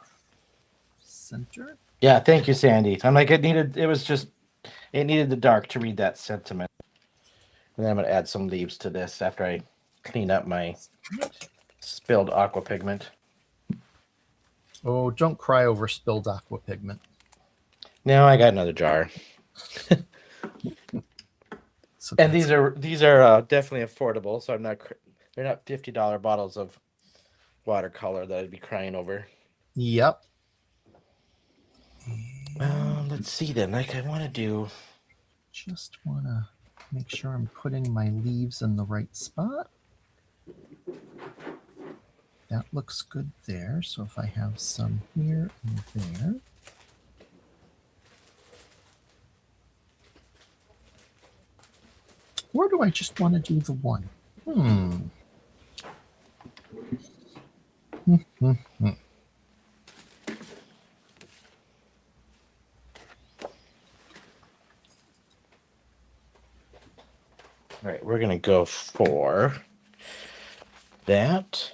center. Yeah, thank you, Sandy. I'm like, it needed the dark to read that sentiment. And then I'm gonna add some leaves to this after I clean up my spilled aqua pigment. Oh, don't cry over spilled aqua pigment. No, I got another jar. So And these are definitely affordable, so they're not $50 bottles of watercolor that I'd be crying over. Yep. Let's see then. Like I want to do. Just want to make sure I'm putting my leaves in the right spot. That looks good there. So if I have some here and there. Or do I just want to do the one? All right, we're gonna go for that.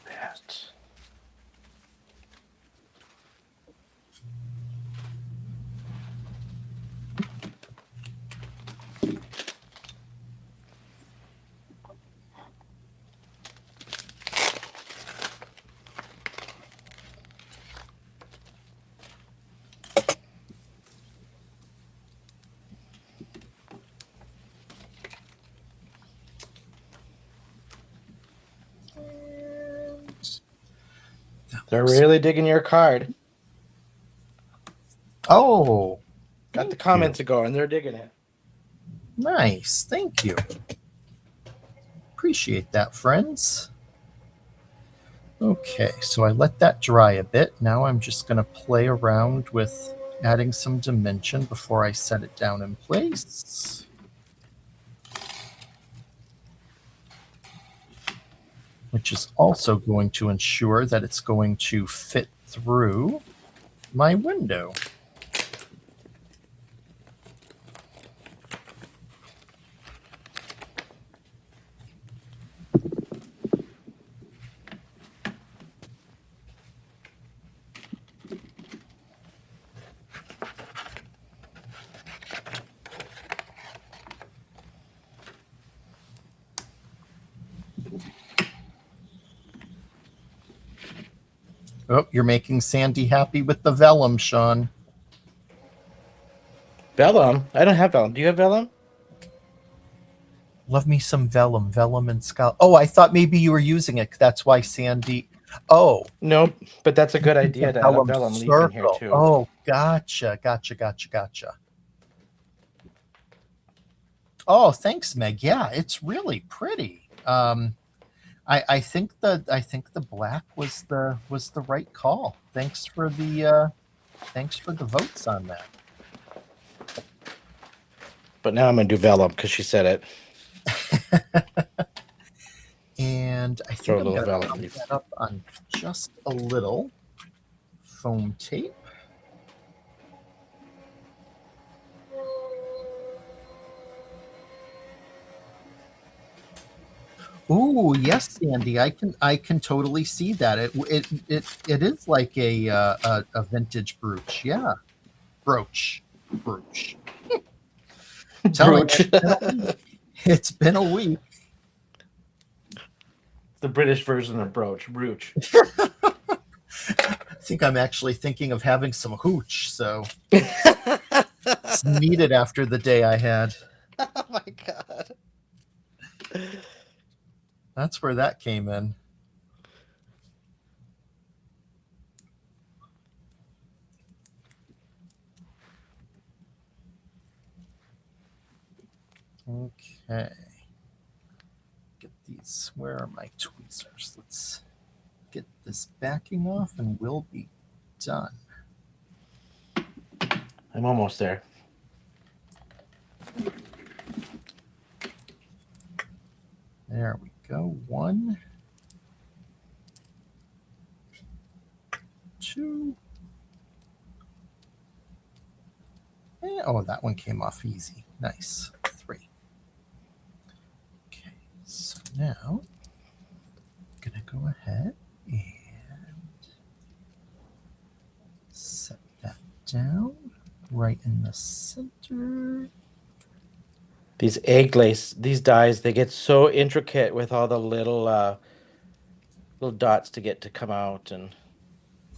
That. They're really digging your card. Oh, Got the comments going. They're digging it. Nice. Thank you. Appreciate that, friends. Okay, so I let that dry a bit. Now I'm just going to play around with adding some dimension before I set it down in place. Which is also going to ensure that it's going to fit through my window. Oh, you're making Sandy happy with the vellum, Shawn. Vellum? I don't have vellum. Do you have vellum? Love me some vellum and scallop. Oh, I thought maybe you were using it. That's why Sandy. Oh, Nope. But that's a good idea to add a vellum leaf in here too. Oh, gotcha. Oh, thanks, Meg. Yeah, it's really pretty. I think the black was the right call. Thanks for the votes on that. But now I'm gonna do vellum because she said it. And I think I'm going to pump that up on just a little foam tape. Oh yes, Sandy. I can totally see that. It is like a vintage brooch. Yeah, brooch. Telling you, Brooch. it's been a week. The British version of brooch. I think I'm actually thinking of having some hooch. So Oh it's needed after the day I had. my god. That's where that came in. Okay. Get these. Where are my tweezers? Let's get this backing off and we'll be done. I'm almost there. There we go. 1, 2. Oh, that one came off easy. Nice. 3. Okay, so now I'm going to go ahead and set that down right in the center. These egg glaze, these dyes, they get so intricate with all the little dots to get to come out, and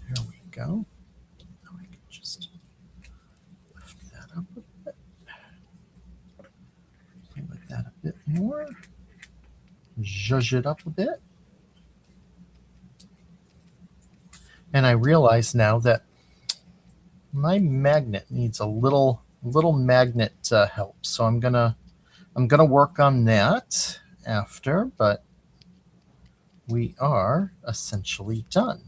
There we go. Now I can just lift that up a bit. Play with that a bit more. Zhuzh it up a bit. And I realize now that my magnet needs a little magnet help. So I'm gonna work on that after, but we are essentially done.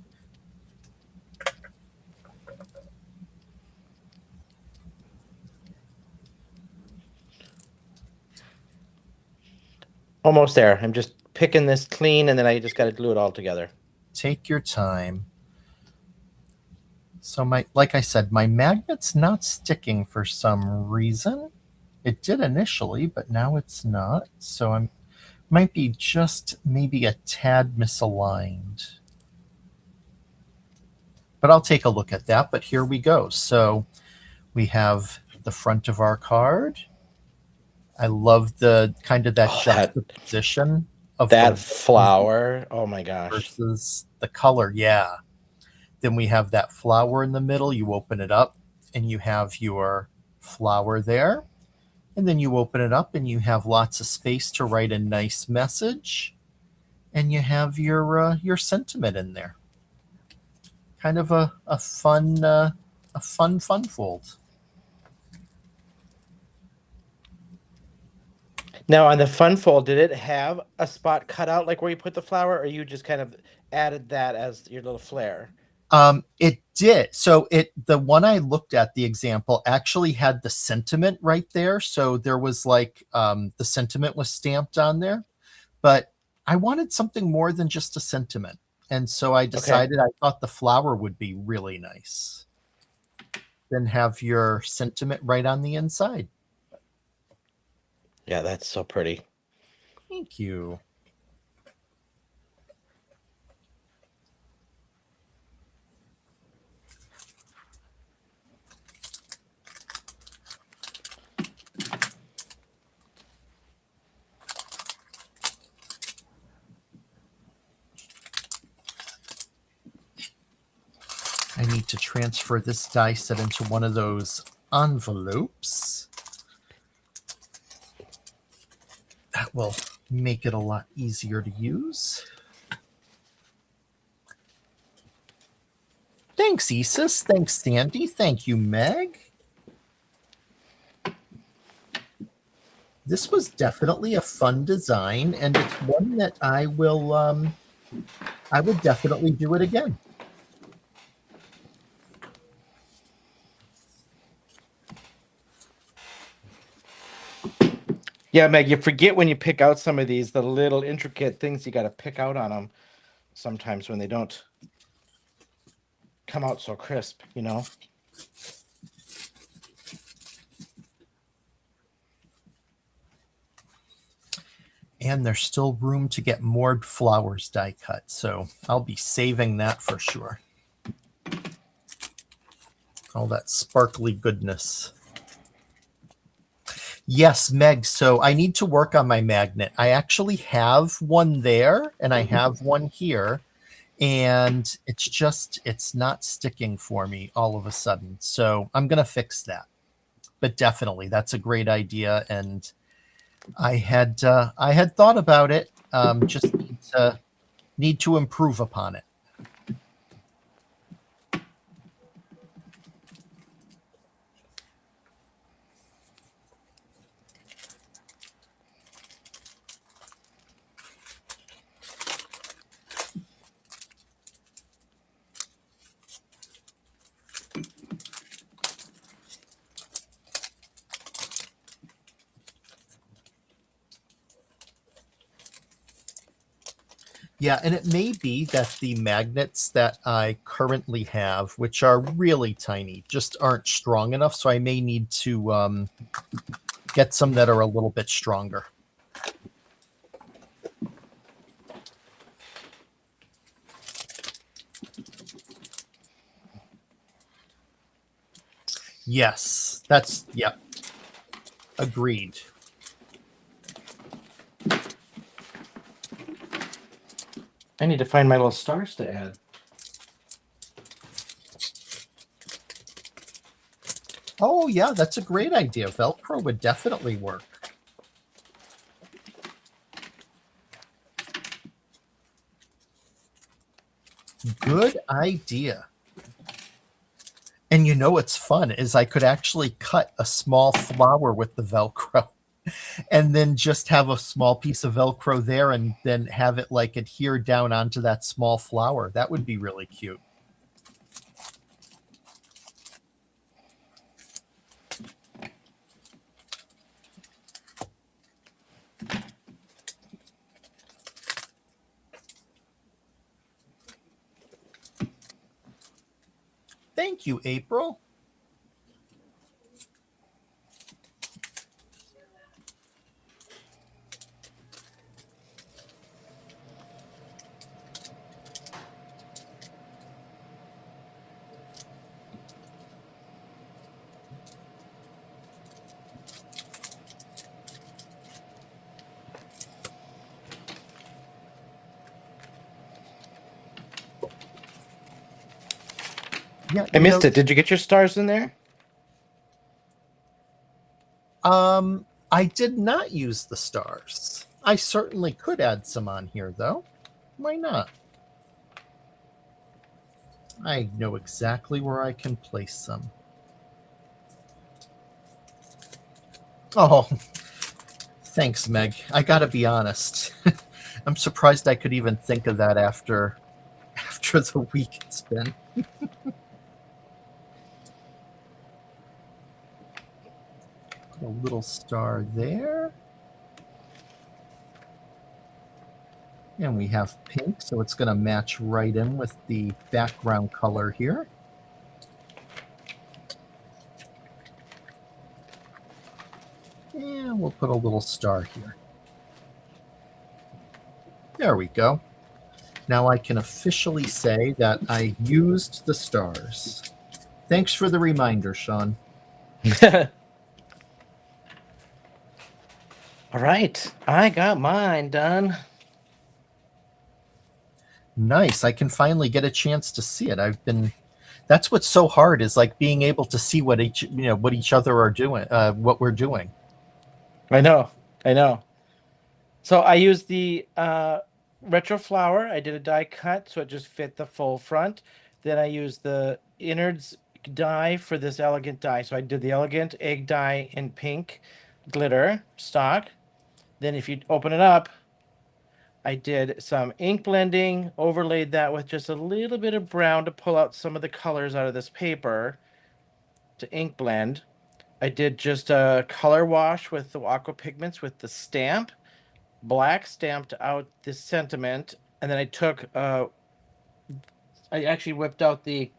almost there. I'm just picking this clean, and then I just got to glue it all together. Take your time. So like I said, my magnet's not sticking for some reason. It did initially, but now it's not. So I'm might be just maybe a tad misaligned. But I'll take a look at that. But here we go. So we have the front of our card. I love the kind of that juxtaposition of that the flower. Oh my gosh. versus the color. Yeah. Then we have that flower in the middle. You open it up and you have your flower there. And then you open it up and you have lots of space to write a nice message. And you have your sentiment in there. Kind of a fun fold. Now on the fun fold, did it have a spot cut out like where you put the flower, or you just kind of added that as your little flair? It did. So the one I looked at, the example, actually had the sentiment right there. So there was like the sentiment was stamped on there, but I wanted something more than just a sentiment. And so I decided I thought the flower would be really nice. Then have your sentiment right on the inside. Yeah, that's so pretty. Thank you. I need to transfer this die set into one of those envelopes. That will make it a lot easier to use. Thanks, Isis. Thanks, Sandy. Thank you, Meg. This was definitely a fun design, and it's one that I would definitely do it again. Yeah, Meg, you forget when you pick out some of these, the little intricate things you got to pick out on them sometimes when they don't come out so crisp, you know? and there's still room to get more flowers die cut. So I'll be saving that for sure. All that sparkly goodness. Yes, Meg. So I need to work on my magnet. I actually have one there and I have one here. And it's not sticking for me all of a sudden. So I'm going to fix that. But definitely, that's a great idea. And I had thought about it. Just need to improve upon it. Yeah, and it may be that the magnets that I currently have, which are really tiny, just aren't strong enough. So I may need to get some that are a little bit stronger. Yes, yeah, agreed. I need to find my little stars to add. Oh, yeah, that's a great idea. Velcro would definitely work. Good idea. And you know what's fun is I could actually cut a small flower with the Velcro and then just have a small piece of Velcro there and then have it like adhere down onto that small flower. That would be really cute. Thank you, April. Yeah, I missed it. Did you get your stars in there? I did not use the stars. I certainly could add some on here, though. Why not? I know exactly where I can place some. Oh, thanks, Meg. I gotta be honest. I'm surprised I could even think of that after the week it's been. Put a little star there. And we have pink, so it's going to match right in with the background color here. And we'll put a little star here. There we go. Now I can officially say that I used the stars. Thanks for the reminder, Shawn. All right, I got mine done. Nice. I can finally get a chance to see it. That's what's so hard is like being able to see what each other are doing, what we're doing. I know, I know. So I used the retro flower. I did a die cut so it just fit the full front. Then I used the innards die for this elegant die. So I did the elegant egg die in pink glitter stock. Then if you open it up, I did some ink blending, overlaid that with just a little bit of brown to pull out some of the colors out of this paper to ink blend. I did just a color wash with the aqua pigments with the stamp, black stamped out this sentiment, and then I actually whipped out the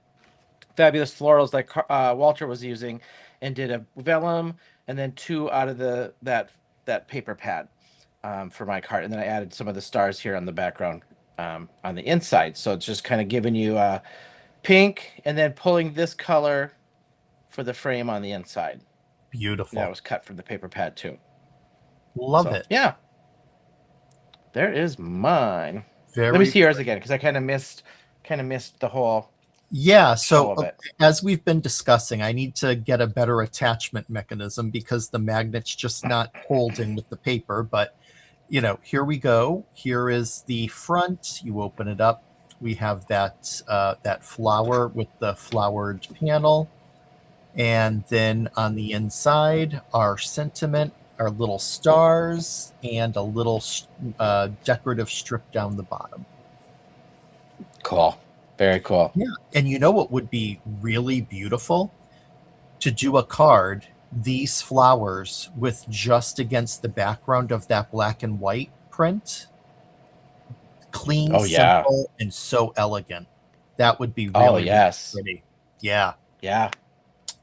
fabulous florals that Walter was using, and did a vellum, and then two out of that paper pad. for my card, and then I added some of the stars here on the background on the inside. So it's just kind of giving you pink, and then pulling this color for the frame on the inside. Beautiful. That was cut from the paper pad too. Love So it. yeah, there is mine. Let me Very see yours again because I kind of missed the whole Yeah, show so of it. as we've been discussing, I need to get a better attachment mechanism because the magnet's just not holding with the paper. But, here we go. Here is the front. You open it up. We have that flower with the flowered panel. And then on the inside, our sentiment, our little stars, and a little decorative strip down the bottom. Cool. Very cool. Yeah. And you know what would be really beautiful? To do a card, these flowers with just against the background of that black and white print. Clean, Oh yeah. simple, and so elegant. That would be Oh really, really yes. pretty. Yeah. Yeah.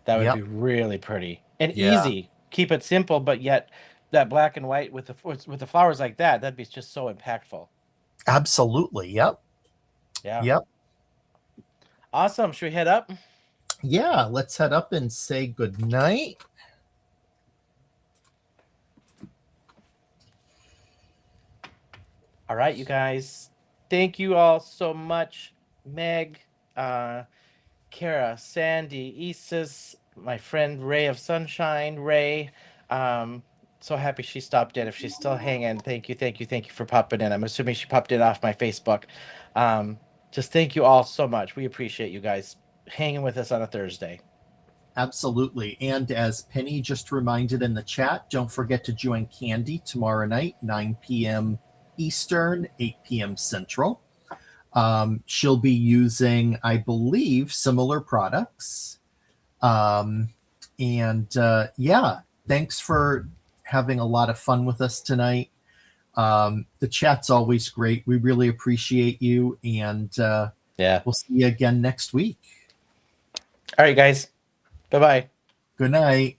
That would Yep. be really pretty and Yeah. easy. Keep it simple, but yet that black and white with the flowers like that, that'd be just so impactful. Absolutely. Yep. Yeah. Yep. Awesome. Should we head up? Yeah. Let's head up and say good night. All right, you guys. Thank you all so much. Meg, Kara, Sandy, Isis, my friend Ray of Sunshine, Ray. So happy she stopped in. If she's still hanging, thank you for popping in. I'm assuming she popped in off my Facebook. Just thank you all so much. We appreciate you guys hanging with us on a Thursday. Absolutely. And as Penny just reminded in the chat, don't forget to join Candy tomorrow night, 9 p.m. Eastern, 8 p.m. Central. She'll be using, I believe, similar products. Yeah, thanks for having a lot of fun with us tonight. The chat's always great. We really appreciate you. And Yeah. we'll see you again next week. All right, guys. Bye-bye. Good night.